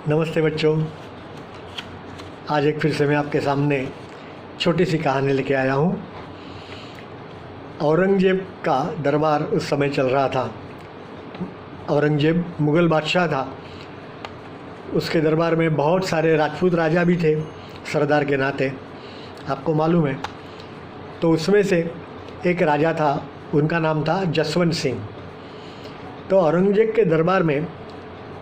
नमस्ते बच्चों। आज एक फिर से मैं आपके सामने छोटी सी कहानी लेके आया हूँ। औरंगजेब का दरबार उस समय चल रहा था। औरंगजेब मुग़ल बादशाह था। उसके दरबार में बहुत सारे राजपूत राजा भी थे, सरदार के नाते, आपको मालूम है। तो उसमें से एक राजा था, उनका नाम था जसवंत सिंह। तो औरंगजेब के दरबार में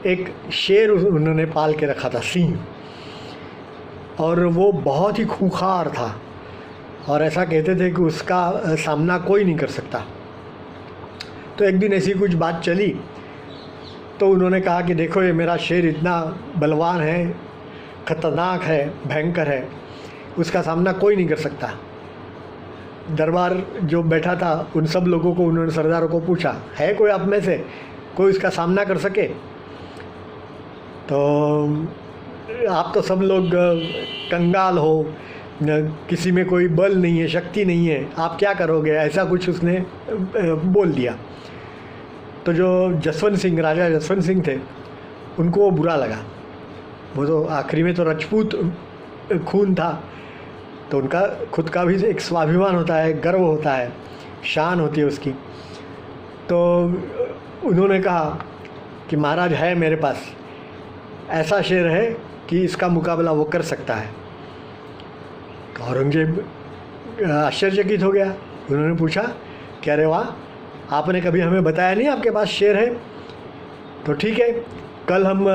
एक शेर उन्होंने पाल के रखा था, सिंह, और वो बहुत ही खूंखार था और ऐसा कहते थे कि उसका सामना कोई नहीं कर सकता। तो एक दिन ऐसी कुछ बात चली तो उन्होंने कहा कि देखो, ये मेरा शेर इतना बलवान है, ख़तरनाक है, भयंकर है, उसका सामना कोई नहीं कर सकता। दरबार जो बैठा था उन सब लोगों को, उन्होंने सरदारों को पूछा, है कोई आप में से कोई उसका सामना कर सके? तो आप तो सब लोग कंगाल हो, किसी में कोई बल नहीं है, शक्ति नहीं है, आप क्या करोगे? ऐसा कुछ उसने बोल दिया। तो जो जसवंत सिंह, राजा जसवंत सिंह थे, उनको वो बुरा लगा। वो तो आखिरी में तो राजपूत खून था, तो उनका खुद का भी एक स्वाभिमान होता है, गर्व होता है, शान होती है उसकी। तो उन्होंने कहा कि महाराज, है मेरे पास ऐसा शेर है कि इसका मुकाबला वो कर सकता है। तो औरंगजेब आश्चर्यचकित हो गया। उन्होंने पूछा कि अरे वाह, आपने कभी हमें बताया नहीं आपके पास शेर है? तो ठीक है, कल हम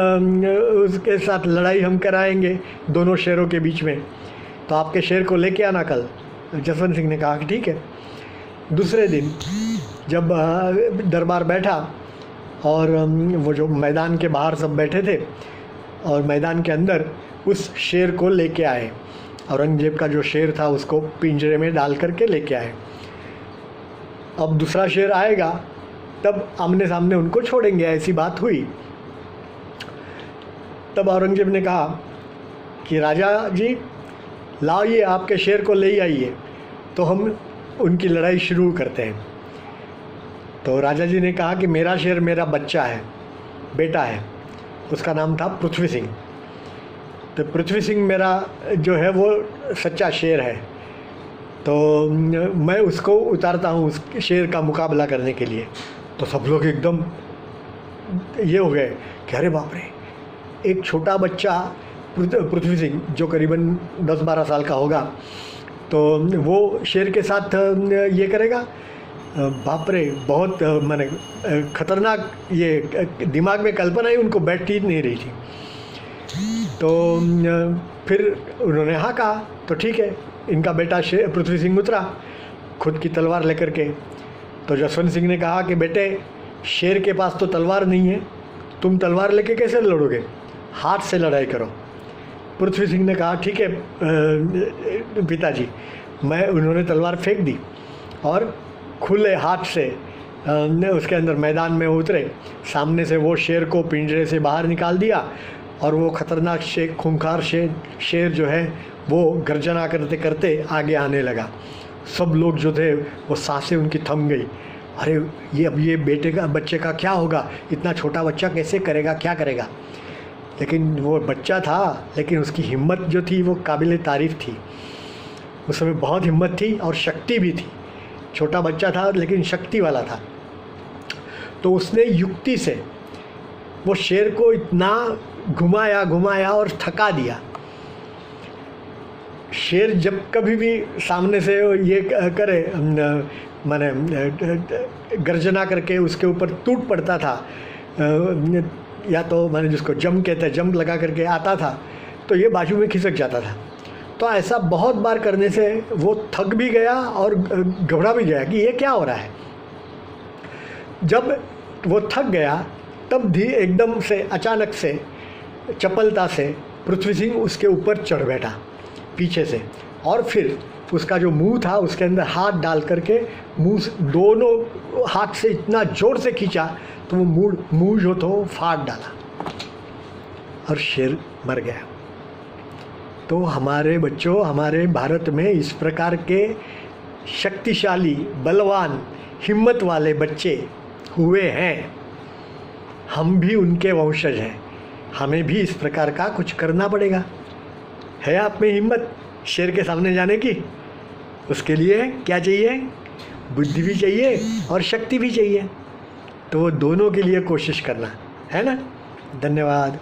उसके साथ लड़ाई हम कराएंगे दोनों शेरों के बीच में, तो आपके शेर को लेके आना कल। जसवंत सिंह ने कहा कि ठीक है। दूसरे दिन जब दरबार बैठा और वो जो मैदान के बाहर सब बैठे थे और मैदान के अंदर उस शेर को लेके आए, औरंगजेब का जो शेर था उसको पिंजरे में डाल करके लेके आए। अब दूसरा शेर आएगा तब आमने सामने उनको छोड़ेंगे, ऐसी बात हुई। तब औरंगजेब ने कहा कि राजा जी, लाइए, आपके शेर को ले आइए, तो हम उनकी लड़ाई शुरू करते हैं। तो राजा जी ने कहा कि मेरा शेर मेरा बच्चा है, बेटा है, उसका नाम था पृथ्वी सिंह। तो पृथ्वी सिंह मेरा जो है वो सच्चा शेर है, तो मैं उसको उतारता हूँ उस शेर का मुकाबला करने के लिए। तो सब लोग एकदम ये हो गए कि अरे बाप रे, एक छोटा बच्चा पृथ्वी सिंह जो करीबन 10-12 साल का होगा, तो वो शेर के साथ ये करेगा? बाप रे, बहुत माने ख़तरनाक, ये दिमाग में कल्पना ही उनको बैठी नहीं रही थी। तो फिर उन्होंने हाँ कहा, तो ठीक है। इनका बेटा पृथ्वी सिंह उतरा खुद की तलवार लेकर के। तो जसवंत सिंह ने कहा कि बेटे, शेर के पास तो तलवार नहीं है, तुम तलवार लेके कैसे लड़ोगे? हाथ से लड़ाई करो। पृथ्वी सिंह ने कहा ठीक है पिताजी। उन्होंने तलवार फेंक दी और खुले हाथ से उसके अंदर मैदान में उतरे। सामने से वो शेर को पिंजरे से बाहर निकाल दिया और वो ख़तरनाक शेर, खूंखार शेर जो है वो गर्जना करते करते आगे आने लगा। सब लोग जो थे वो सांसें उनकी थम गई। अरे अब ये बच्चे का क्या होगा? इतना छोटा बच्चा कैसे करेगा, क्या करेगा? लेकिन वो बच्चा था, लेकिन उसकी हिम्मत जो थी वो काबिल तारीफ़ थी। उस समय बहुत हिम्मत थी और शक्ति भी थी। छोटा बच्चा था लेकिन शक्ति वाला था। तो उसने युक्ति से वो शेर को इतना घुमाया और थका दिया। शेर जब कभी भी सामने से ये करे, माने गर्जना करके उसके ऊपर टूट पड़ता था, या तो माने जिसको जंप कहते हैं, जंप लगा करके आता था, तो ये बाजू में खिसक जाता था। तो ऐसा बहुत बार करने से वो थक भी गया और घबरा भी गया कि ये क्या हो रहा है। जब वो थक गया तब एकदम से अचानक से चपलता से पृथ्वी सिंह उसके ऊपर चढ़ बैठा पीछे से, और फिर उसका जो मुंह था उसके अंदर हाथ डाल करके मुंह दोनों हाथ से इतना ज़ोर से खींचा तो वो मुंह जो था वो फाड़ डाला और शेर मर गया। तो हमारे बच्चों, हमारे भारत में इस प्रकार के शक्तिशाली, बलवान, हिम्मत वाले बच्चे हुए हैं। हम भी उनके वंशज हैं। हमें भी इस प्रकार का कुछ करना पड़ेगा। है आप में हिम्मत शेर के सामने जाने की? उसके लिए क्या चाहिए? बुद्धि भी चाहिए और शक्ति भी चाहिए। तो वो दोनों के लिए कोशिश करना है ना। धन्यवाद।